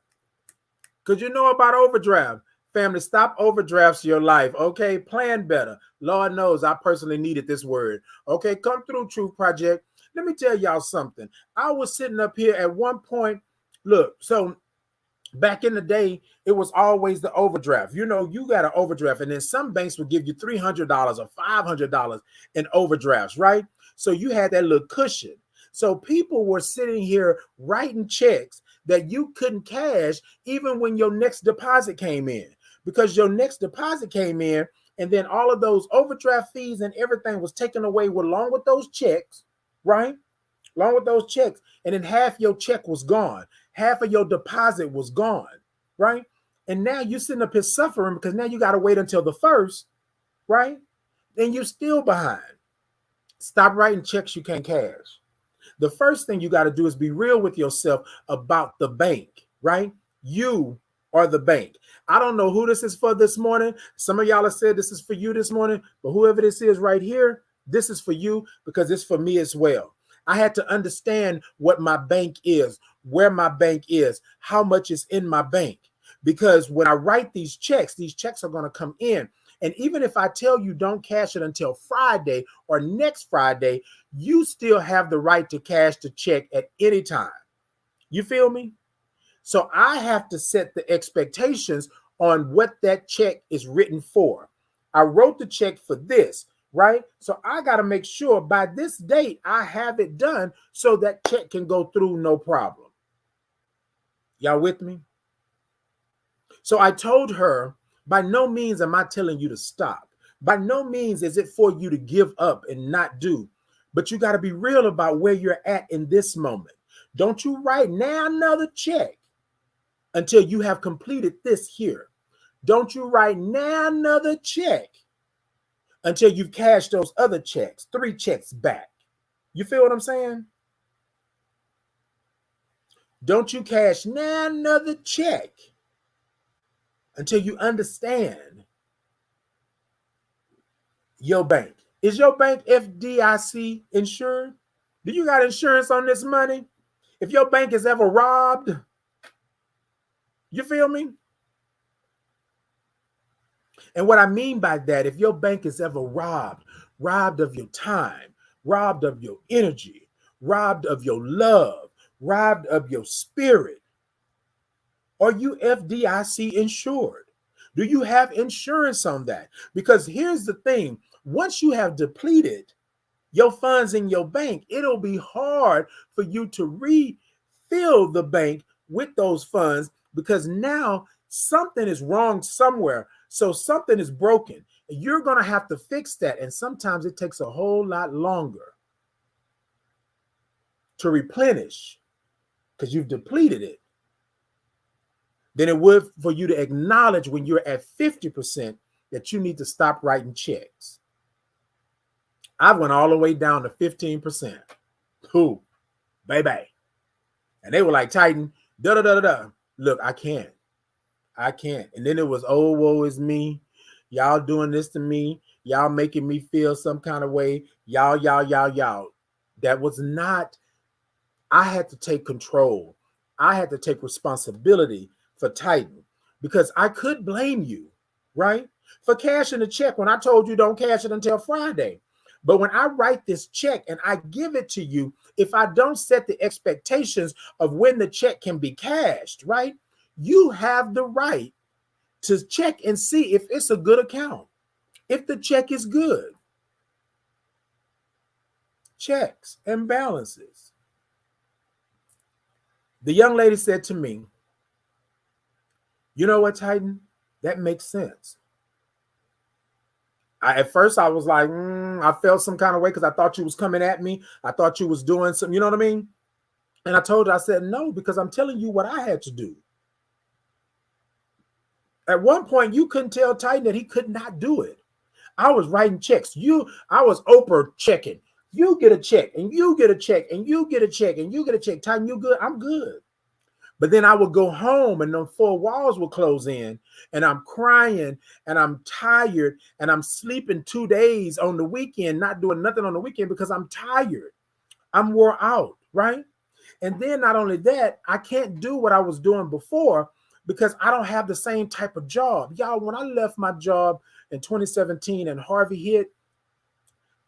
Because you know about overdraft. Family, stop overdrafts your life, okay? Plan better. Lord knows I personally needed this word. Okay, come through, Truth Project. Let me tell y'all something. I was sitting up here at one point. Look, so back in the day, it was always the overdraft. You know, you got an overdraft, and then some banks would give you $300 or $500 in overdrafts, right? So you had that little cushion. So people were sitting here writing checks that you couldn't cash even when your next deposit came in. Because your next deposit came in, and then all of those overdraft fees and everything was taken away along with those checks, right? Along with those checks, and then half your check was gone. Half of your deposit was gone, right? And now you're sitting up here suffering because now you got to wait until the first, right? And you're still behind. Stop writing checks you can't cash. The first thing you got to do is be real with yourself about the bank, right? You are the bank. I don't know who this is for this morning. Some of y'all have said this is for you this morning, but whoever this is right here, this is for you because it's for me as well. I had to understand what my bank is, where my bank is, how much is in my bank. Because when I write these checks are going to come in. And even if I tell you don't cash it until Friday or next Friday, you still have the right to cash the check at any time. You feel me? So I have to set the expectations on what that check is written for. I wrote the check for this, right? So I got to make sure by this date I have it done so that check can go through no problem. Y'all with me? So I told her, by no means am I telling you to stop. By no means is it for you to give up and not do. But you got to be real about where you're at in this moment. Don't you write now another check until you have completed this here. Don't you write now another check until you've cashed those other checks, 3 checks back. You feel what I'm saying? Don't you cash now another check until you understand your bank. Is your bank FDIC insured? Do you got insurance on this money? If your bank is ever robbed, you feel me? And what I mean by that, if your bank is ever robbed of your time, robbed of your energy, robbed of your love, robbed of your spirit, are you FDIC insured? Do you have insurance on that? Because here's the thing. Once you have depleted your funds in your bank, it'll be hard for you to refill the bank with those funds because now something is wrong somewhere. So something is broken. You're going to have to fix that. And sometimes it takes a whole lot longer to replenish because you've depleted it than it would for you to acknowledge when you're at 50% that you need to stop writing checks. I went all the way down to 15%. Who? Baby. And they were like, Titan, da-da-da-da-da. Look, I can't. And then it was, oh, woe is me. Y'all doing this to me. Y'all making me feel some kind of way. Y'all. That was not, I had to take control. I had to take responsibility for Titan because I could blame you, right? For cashing the check when I told you don't cash it until Friday. But when I write this check and I give it to you, if I don't set the expectations of when the check can be cashed, right? You have the right to check and see if it's a good account, if the check is good. Checks and balances. The young lady said to me, you know what, Titan? That makes sense. At first I was like, I felt some kind of way because I thought you was coming at me. I thought you was doing something, you know what I mean? And I told her, I said, no, because I'm telling you what I had to do. At one point, you couldn't tell Titan that he could not do it. I was writing checks. I was Oprah checking. You get a check, and you get a check, and you get a check, and you get a check. Titan, you good? I'm good. But then I would go home and those 4 walls would close in and I'm crying and I'm tired and I'm sleeping 2 days on the weekend, not doing nothing on the weekend because I'm tired. I'm wore out, right? And then not only that, I can't do what I was doing before because I don't have the same type of job. Y'all, when I left my job in 2017 and Harvey hit,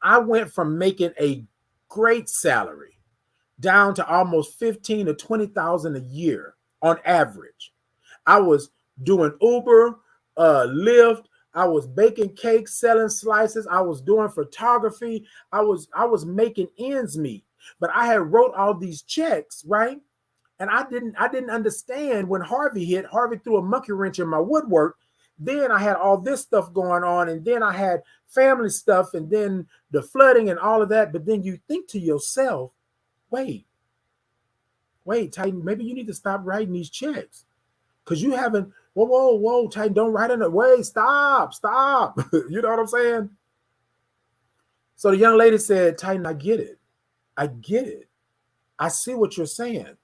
I went from making a great salary down to almost 15 to 20,000 a year on average. I was doing Uber, Lyft. I was baking cakes, selling slices. I was doing photography. I was making ends meet. But I had wrote all these checks, right? And I didn't understand when Harvey hit. Harvey threw a monkey wrench in my woodwork. Then I had all this stuff going on, and then I had family stuff, and then the flooding and all of that. But then you think to yourself, wait, Wait, Titan, maybe you need to stop writing these checks because you haven't. Whoa, whoa, whoa, Titan, don't write in it. Wait, stop, stop. You know what I'm saying? So the young lady said, Titan, I get it. I get it. I see what you're saying.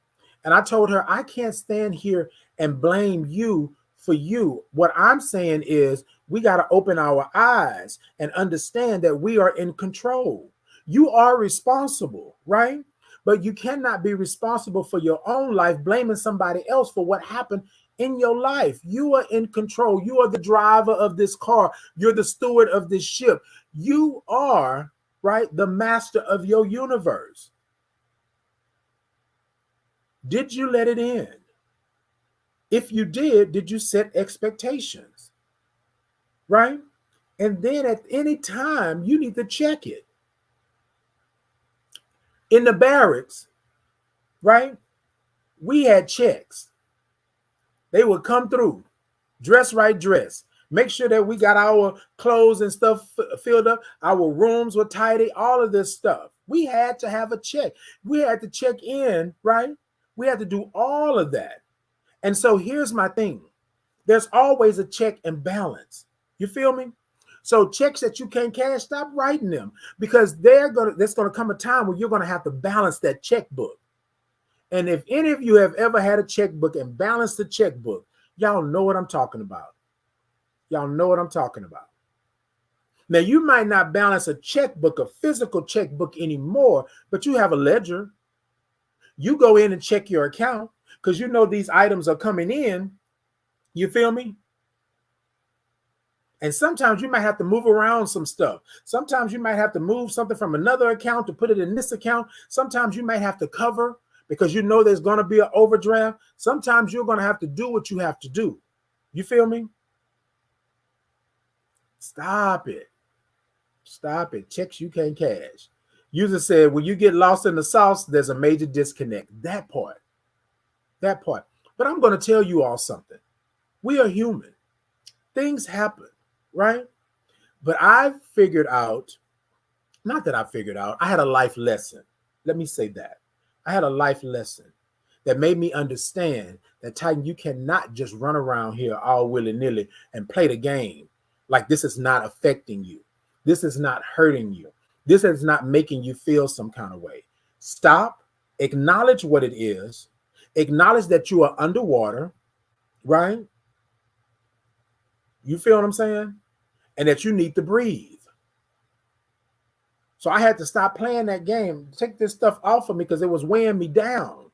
And I told her, I can't stand here and blame you for you. What I'm saying is we got to open our eyes and understand that we are in control. You are responsible, right? But you cannot be responsible for your own life, blaming somebody else for what happened in your life. You are in control. You are the driver of this car. You're the steward of this ship. You are, right, the master of your universe. Did you let it in? If you did you set expectations? Right? And then at any time, you need to check it. In the barracks, right? We had checks. They would come through, dress right, dress. Make sure that we got our clothes and stuff filled up. Our rooms were tidy, all of this stuff. We had to have a check. We had to check in, right? We had to do all of that. And so here's my thing. There's always a check and balance. You feel me? So checks that you can't cash, stop writing them because there's gonna come a time where you're gonna have to balance that checkbook. And if any of you have ever had a checkbook and balanced the checkbook, y'all know what I'm talking about. Y'all know what I'm talking about. Now, you might not balance a checkbook, a physical checkbook anymore, but you have a ledger. You go in and check your account because you know these items are coming in. You feel me? And sometimes you might have to move around some stuff. Sometimes you might have to move something from another account to put it in this account. Sometimes you might have to cover because you know there's going to be an overdraft. Sometimes you're going to have to do what you have to do. You feel me? Stop it. Stop it. Checks you can't cash. User said, when you get lost in the sauce, there's a major disconnect. That part. That part. But I'm going to tell you all something. We are human. Things happen, right? But I figured out, not that I figured out, I had a life lesson. Let me say that. I had a life lesson that made me understand that, Titan, you cannot just run around here all willy-nilly and play the game like this is not affecting you. This is not hurting you. This is not making you feel some kind of way. Stop, acknowledge what it is, acknowledge that you are underwater, right? You feel what I'm saying? And that you need to breathe. So I had to stop playing that game, take this stuff off of me because it was weighing me down,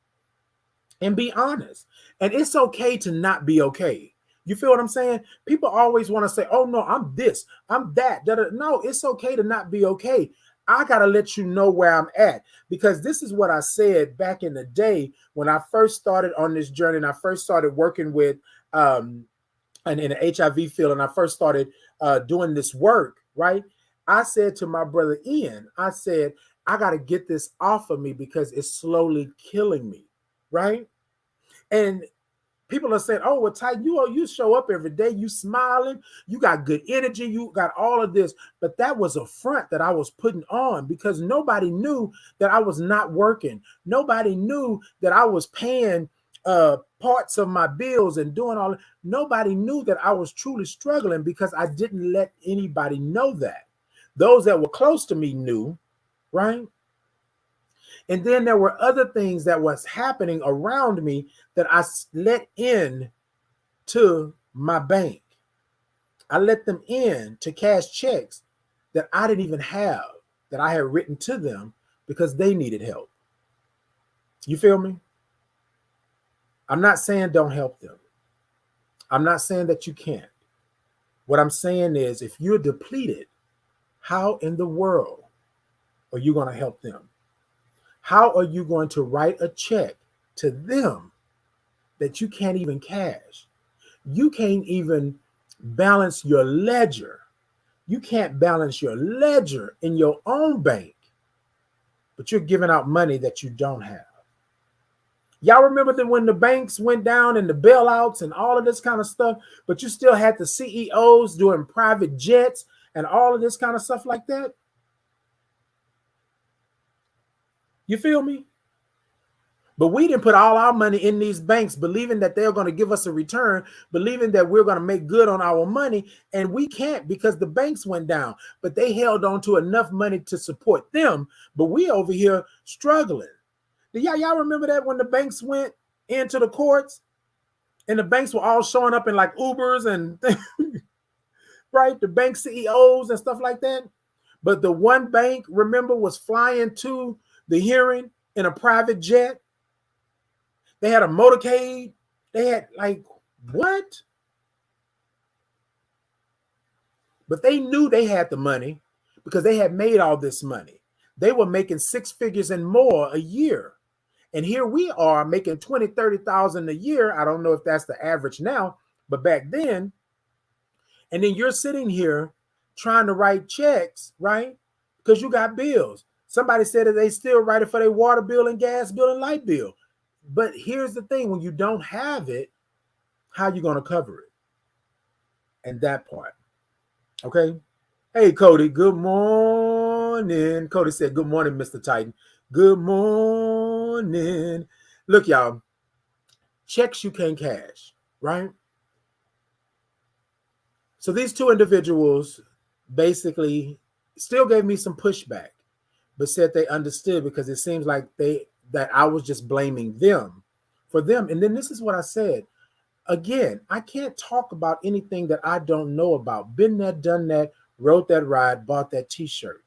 and be honest. And it's okay to not be okay. You feel what I'm saying? People always want to say, oh, no, I'm this, I'm that. No, it's okay to not be okay. I got to let you know where I'm at, because this is what I said back in the day when I first started on this journey and I first started working with and in the HIV field, and I first started doing this work, right? I said to my brother Ian, I said, I got to get this off of me because it's slowly killing me, right? And people are saying, oh, well, Ty, you show up every day, you smiling, you got good energy, you got all of this. But that was a front that I was putting on because nobody knew that I was not working. Nobody knew that I was paying parts of my bills and doing all. Nobody knew that I was truly struggling because I didn't let anybody know that. Those that were close to me knew, right? And then there were other things that was happening around me that I let in to my bank. I let them in to cash checks that I didn't even have, that I had written to them because they needed help. You feel me? I'm not saying don't help them. I'm not saying that you can't. What I'm saying is if you're depleted, how in the world are you going to help them? How are you going to write a check to them that you can't even cash? You can't even balance your ledger. You can't balance your ledger in your own bank, but you're giving out money that you don't have. Y'all remember that when the banks went down and the bailouts and all of this kind of stuff, but you still had the CEOs doing private jets and all of this kind of stuff like that? You feel me? But we didn't put all our money in these banks, believing that they're going to give us a return, believing that we're going to make good on our money. And we can't because the banks went down, but they held on to enough money to support them. But we over here struggling. Do y'all remember that when the banks went into the courts and the banks were all showing up in like Ubers and right? The bank CEOs and stuff like that. But the one bank, remember, was flying to the hearing in a private jet. They had a motorcade. They had like, what? But they knew they had the money because they had made all this money. They were making six figures and more a year. And here we are making 20, 30,000 a year. I don't know if that's the average now, but back then. And then you're sitting here trying to write checks, right? Because you got bills. Somebody said that they still write it for their water bill and gas bill and light bill. But here's the thing, when you don't have it, how are you going to cover it? And that part. Okay. Hey, Cody, good morning. Cody said, good morning, Mr. Titan. Good morning. Look, y'all, checks you can't cash, right? So these two individuals basically still gave me some pushback, but said they understood because it seems like that I was just blaming them for them. And then this is what I said. Again, I can't talk about anything that I don't know about. Been there, done that, rode that ride, bought that t-shirt.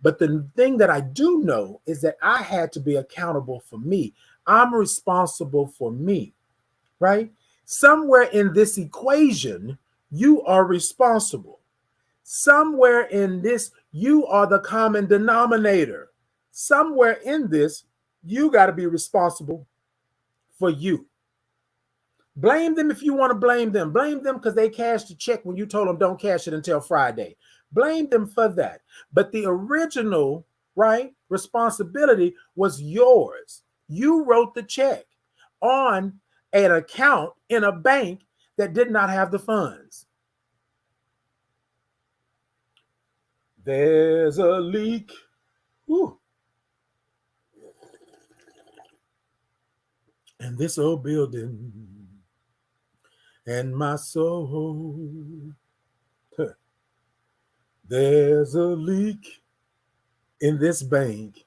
But the thing that I do know is that I had to be accountable for me. I'm responsible for me, right? Somewhere in this equation, you are responsible. Somewhere in this, you are the common denominator. Somewhere in this, you got to be responsible for you. Blame them if you want to blame them. Blame them because they cashed the check when you told them don't cash it until Friday. Blame them for that. But the original, right, responsibility was yours. You wrote the check on an account in a bank that did not have the funds. There's a leak. Whew. And this old building and my soul. There's a leak in this bank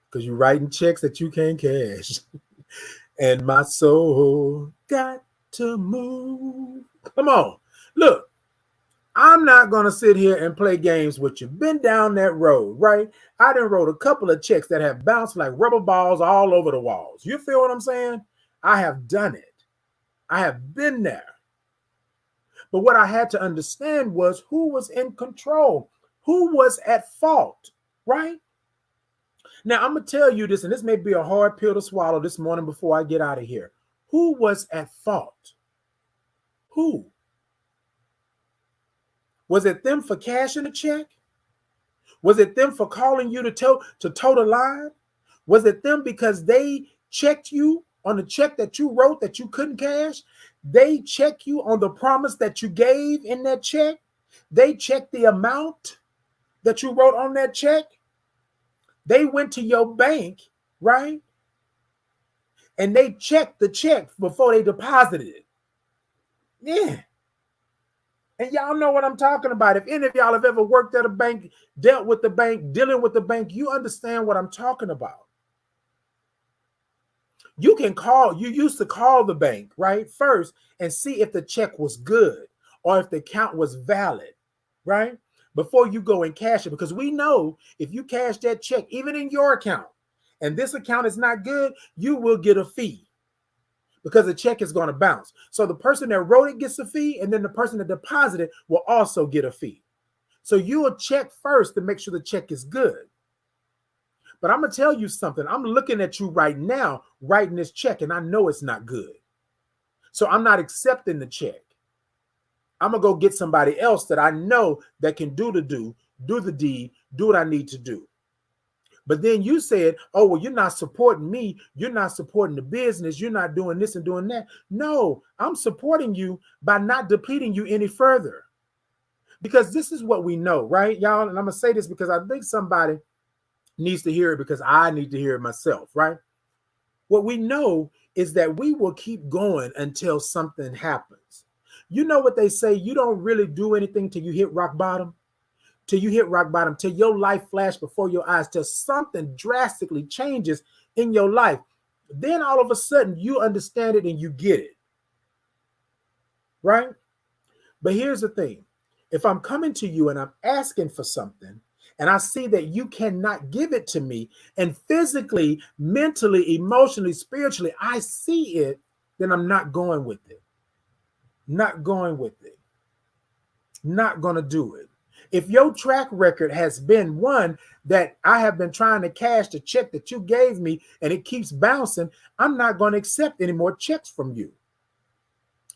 because you're writing checks that you can't cash. And my soul got to move. Come on. Look, I'm not going to sit here and play games with you. Been down that road, right? I done wrote a couple of checks that have bounced like rubber balls all over the walls. You feel what I'm saying? I have done it. I have been there. But what I had to understand was who was in control, who was at fault, right? Now, I'm going to tell you this, and this may be a hard pill to swallow this morning before I get out of here. Who was at fault? Who? Was it them for cashing a check? Was it them for calling you to toe the line? Was it them because they checked you on the check that you wrote that you couldn't cash? They check you on the promise that you gave in that check. They checked the amount that you wrote on that check. They went to your bank, right? And they checked the check before they deposited it. Yeah. And y'all know what I'm talking about. If any of y'all have ever worked at a bank, dealt with the bank, dealing with the bank, you understand what I'm talking about. You used to call the bank, right, first and see if the check was good or if the account was valid, right, before you go and cash it. Because we know if you cash that check, even in your account, and this account is not good, you will get a fee because the check is going to bounce. So the person that wrote it gets a fee, and then the person that deposited will also get a fee. So you will check first to make sure the check is good. But I'm going to tell you something. I'm looking at you right now, writing this check, and I know it's not good. So I'm not accepting the check. I'm going to go get somebody else that I know that can do the deed, do what I need to do. But then you said, oh, well, you're not supporting me. You're not supporting the business. You're not doing this and doing that. No, I'm supporting you by not depleting you any further. Because this is what we know, right, y'all? And I'm going to say this because I think somebody needs to hear it because I need to hear it myself, right? What we know is that we will keep going until something happens. You know what they say, you don't really do anything till you hit rock bottom. Till you hit rock bottom, till your life flash before your eyes, till something drastically changes in your life. Then all of a sudden you understand it and you get it. Right? But here's the thing. If I'm coming to you and I'm asking for something, and I see that you cannot give it to me, and physically, mentally, emotionally, spiritually, I see it, then I'm not going with it. Not going with it. Not going to do it. If your track record has been one that I have been trying to cash the check that you gave me and it keeps bouncing, I'm not going to accept any more checks from you.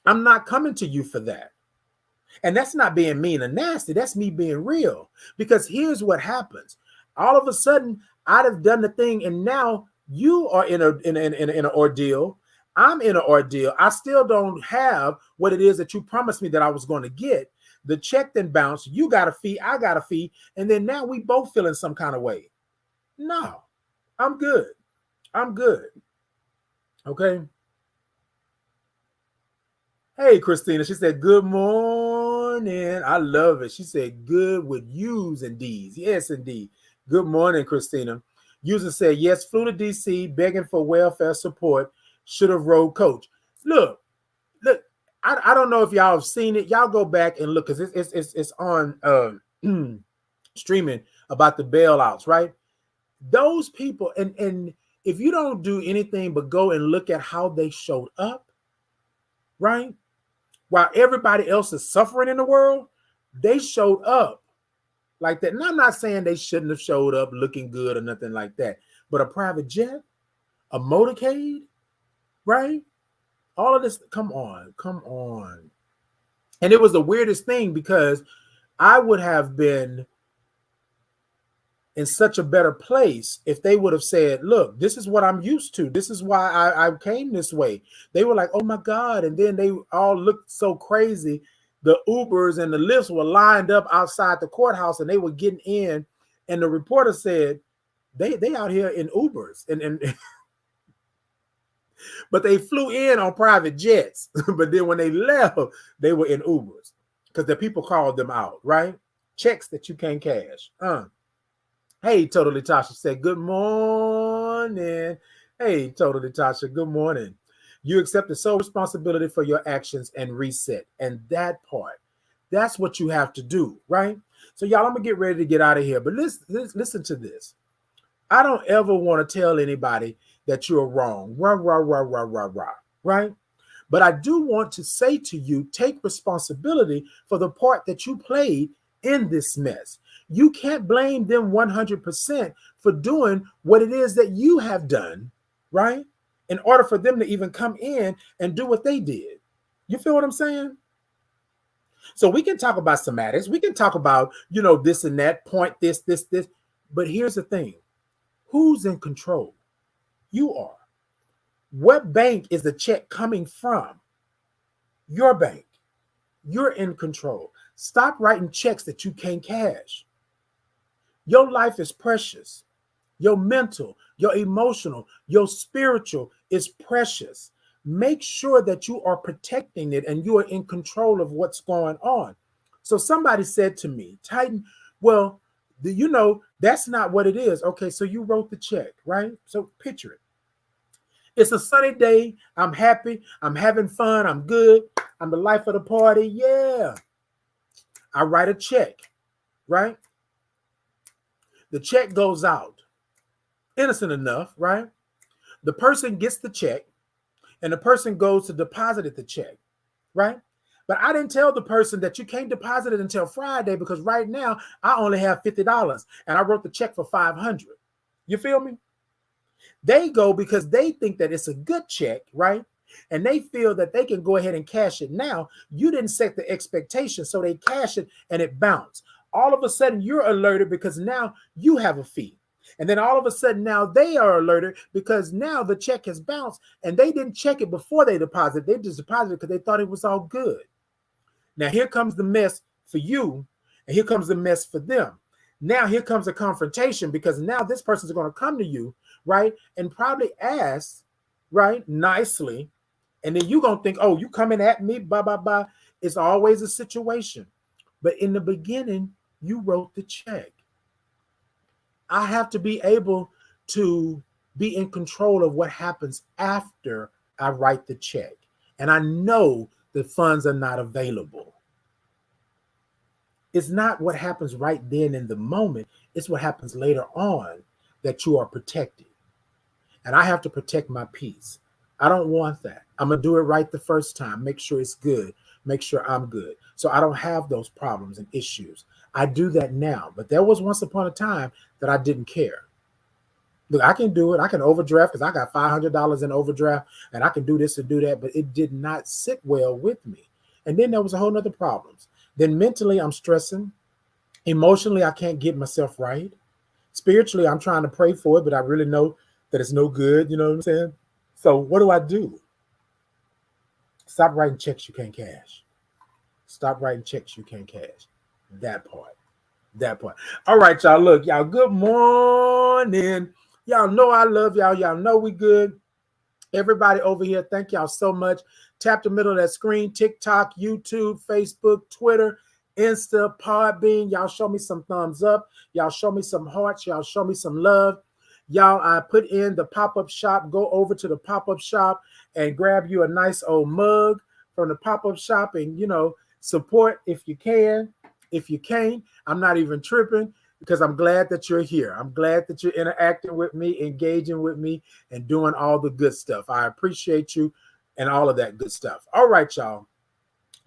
I'm not coming to you for that. And that's not being mean or nasty. That's me being real. Because here's what happens. All of a sudden, I'd have done the thing, and now you are in an ordeal. I'm in an ordeal. I still don't have what it is that you promised me that I was going to get. The check then bounced. You got a fee. I got a fee. And then now we both feel in some kind of way. No, I'm good. I'm good. Okay. Hey, Christina. She said, good morning. I love it. She said, good with U's and D's. Yes, indeed. Good morning, Christina. User said, yes, flew to DC, begging for welfare support. Should have rode coach. Look. I don't know if y'all have seen it. Y'all go back and look, because it's on streaming about the bailouts, right? Those people, and if you don't do anything but go and look at how they showed up, right? While everybody else is suffering in the world, they showed up like that. And I'm not saying they shouldn't have showed up looking good or nothing like that, but a private jet, a motorcade, right? All of this, come on. And it was the weirdest thing, because I would have been in such a better place if they would have said, look, this is what I'm used to. This is why I came this way. They were like, oh my God. And then they all looked so crazy. The Ubers and the Lyfts were lined up outside the courthouse, and they were getting in. And the reporter said, they out here in Ubers. And but they flew in on private jets. But then when they left, they were in Ubers, because the people called them out, right? Checks that you can't cash. Hey, Totally Tasha said, good morning. Hey, Totally Tasha, good morning. You accept the sole responsibility for your actions and reset. And that part, that's what you have to do, right? So y'all, I'm going to get ready to get out of here. But listen to this. I don't ever want to tell anybody that you're wrong. Right? But I do want to say to you, take responsibility for the part that you played in this mess. You can't blame them 100% for doing what it is that you have done, right? In order for them to even come in and do what they did. You feel what I'm saying? So we can talk about semantics. We can talk about, this and that, point this. But here's the thing. Who's in control? You are. What bank is the check coming from? Your bank. You're in control. Stop writing checks that you can't cash. Your life is precious. Your mental, your emotional, your spiritual is precious. Make sure that you are protecting it and you are in control of what's going on. So somebody said to me, Titan, well, that's not what it is. Okay, so you wrote the check, right? So picture it. It's a sunny day. I'm happy. I'm having fun. I'm good. I'm the life of the party. Yeah. I write a check, right? The check goes out. Innocent enough, right? The person gets the check and the person goes to deposit the check, right? But I didn't tell the person that you can't deposit it until Friday, because right now I only have $50 and I wrote the check for $500. You feel me? They go because they think that it's a good check, right? And they feel that they can go ahead and cash it now. You didn't set the expectation, so they cash it and it bounced. All of a sudden you're alerted because now you have a fee. And then all of a sudden now they are alerted because now the check has bounced and they didn't check it before they deposited. They just deposited because they thought it was all good. Now here comes the mess for you, and here comes the mess for them. Now here comes a confrontation, because now this person is going to come to you, right, and probably ask right? Nicely. And then you're going to think, oh, you coming at me, blah, blah, blah. It's always a situation. But in the beginning, you wrote the check. I have to be able to be in control of what happens after I write the check. And I know the funds are not available. It's not what happens right then in the moment. It's what happens later on that you are protected. And I have to protect my peace. I don't want that. I'm going to do it right the first time. Make sure it's good. Make sure I'm good. So I don't have those problems and issues. I do that now. But there was once upon a time that I didn't care. Look, I can do it. I can overdraft because I got $500 in overdraft and I can do this and do that. But it did not sit well with me. And then there was a whole nother problems. Then mentally, I'm stressing. Emotionally, I can't get myself right. Spiritually, I'm trying to pray for it, but I really know that it's no good. You know what I'm saying? So what do? Stop writing checks you can't cash. Stop writing checks you can't cash. That part. That part. All right, y'all. Look, y'all, good morning. Y'all know I love y'all. Y'all know we good. Everybody over here, thank y'all so much. Tap the middle of that screen. TikTok, YouTube, Facebook, Twitter, Insta, Podbean. Y'all show me some thumbs up. Y'all show me some hearts. Y'all show me some love. Y'all, I put in the pop-up shop. Go over to the pop-up shop and grab you a nice old mug from the pop-up shop and, you know, support if you can. If you can't, I'm not even tripping because I'm glad that you're here. I'm glad that you're interacting with me, engaging with me, and doing all the good stuff. I appreciate you and all of that good stuff. All right, y'all.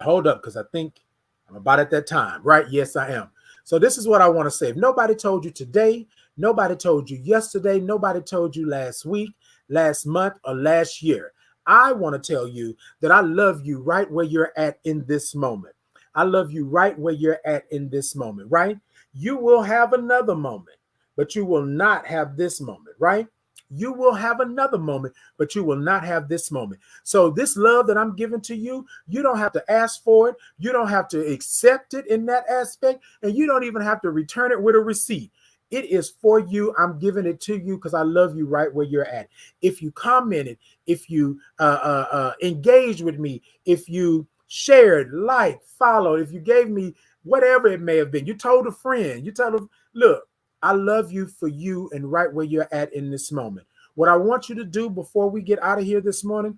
Hold up, because I think I'm about at that time, right? Yes, I am. So this is what I want to say. If nobody told you today, nobody told you yesterday, nobody told you last week, last month, or last year, I want to tell you that I love you right where you're at in this moment. I love you right where you're at in this moment, right? You will have another moment, but you will not have this moment, right? You will have another moment, but you will not have this moment. So this love that I'm giving to you, you don't have to ask for it. You don't have to accept it in that aspect, and you don't even have to return it with a receipt. It is for you. I'm giving it to you because I love you right where you're at. If you commented, if you engaged with me, if you shared, liked, followed, if you gave me whatever it may have been, you told a friend, you told them, look, I love you for you and right where you're at in this moment. What I want you to do before we get out of here this morning,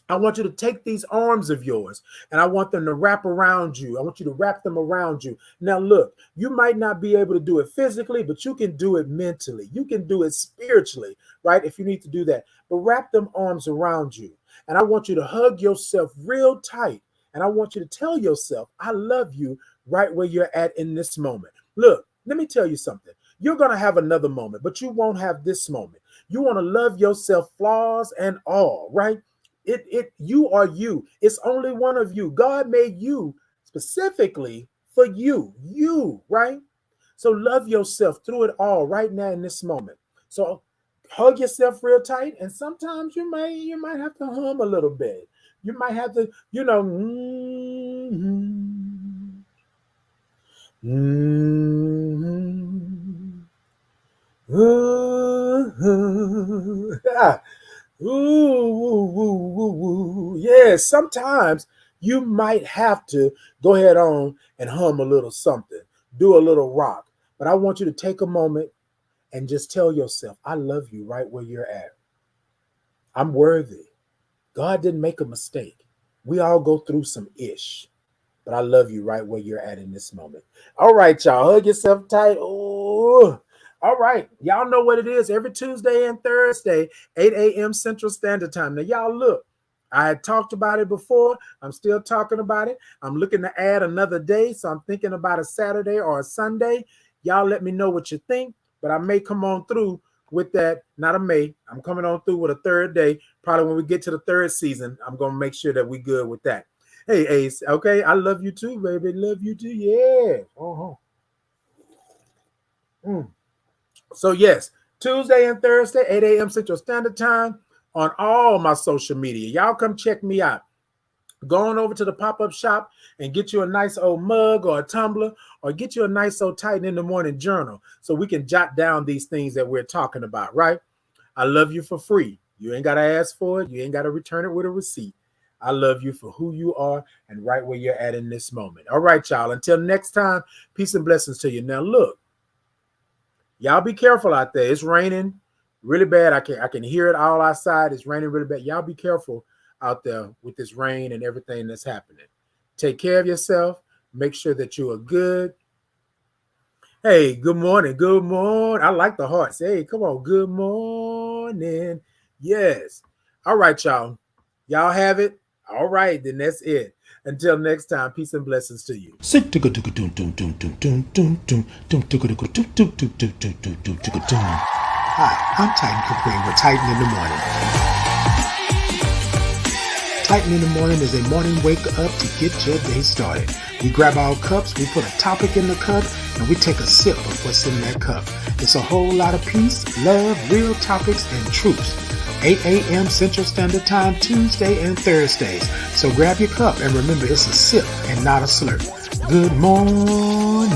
I want you to take these arms of yours and I want them to wrap around you. I want you to wrap them around you. Now, look, you might not be able to do it physically, but you can do it mentally. You can do it spiritually, right? If you need to do that, but wrap them arms around you. And I want you to hug yourself real tight. And I want you to tell yourself, I love you right where you're at in this moment. Look, let me tell you something. You're going to have another moment, but you won't have this moment. You want to love yourself, flaws and all, right? You are you. It's only one of you. God made you specifically for you, right? So love yourself through it all right now in this moment. So hug yourself real tight, and sometimes you might have to hum a little bit. You might have to, you know, yeah, sometimes you might have to go ahead on and hum a little something, do a little rock. But I want you to take a moment and just tell yourself, I love you right where you're at. I'm worthy. God didn't make a mistake. We all go through some ish, but I love you right where you're at in this moment. All right, y'all, hug yourself tight. Oh, all right. Y'all know what it is every Tuesday and Thursday, 8 a.m. Central Standard Time. Now, y'all look, I had talked about it before. I'm still talking about it. I'm looking to add another day. So I'm thinking about a Saturday or a Sunday. Y'all let me know what you think, but I may come on through with that. Not a may. I'm coming on through with a third day. Probably when we get to the third season, I'm going to make sure that we good with that. Hey, Ace. Okay. I love you too, baby. Love you too. Yeah. Uh-huh. So, yes, Tuesday and Thursday, 8 a.m. Central Standard Time on all my social media. Y'all come check me out. Go on over to the pop-up shop and get you a nice old mug or a tumbler or get you a nice old Titan in the Morning journal so we can jot down these things that we're talking about, right? I love you for free. You ain't got to ask for it. You ain't got to return it with a receipt. I love you for who you are and right where you're at in this moment. All right, y'all. Until next time, peace and blessings to you. Now, look, y'all be careful out there. It's raining really bad. I can hear it all outside. It's raining really bad. Y'all be careful out there with this rain and everything that's happening. Take care of yourself. Make sure that you are good. Hey, good morning. Good morning. I like the hearts. Hey, come on. Good morning. Yes. All right, y'all. Y'all have it. All right, then that's it. Until next time, peace and blessings to you. Hi, I'm Titan Capri with Titan in the Morning. Titan in the Morning is a morning wake up to get your day started. We grab our cups, we put a topic in the cup, and we take a sip of what's in that cup. It's a whole lot of peace, love, real topics, and truths. 8 a.m. Central Standard Time, Tuesday and Thursdays. So grab your cup and remember it's a sip and not a slurp. Good morning.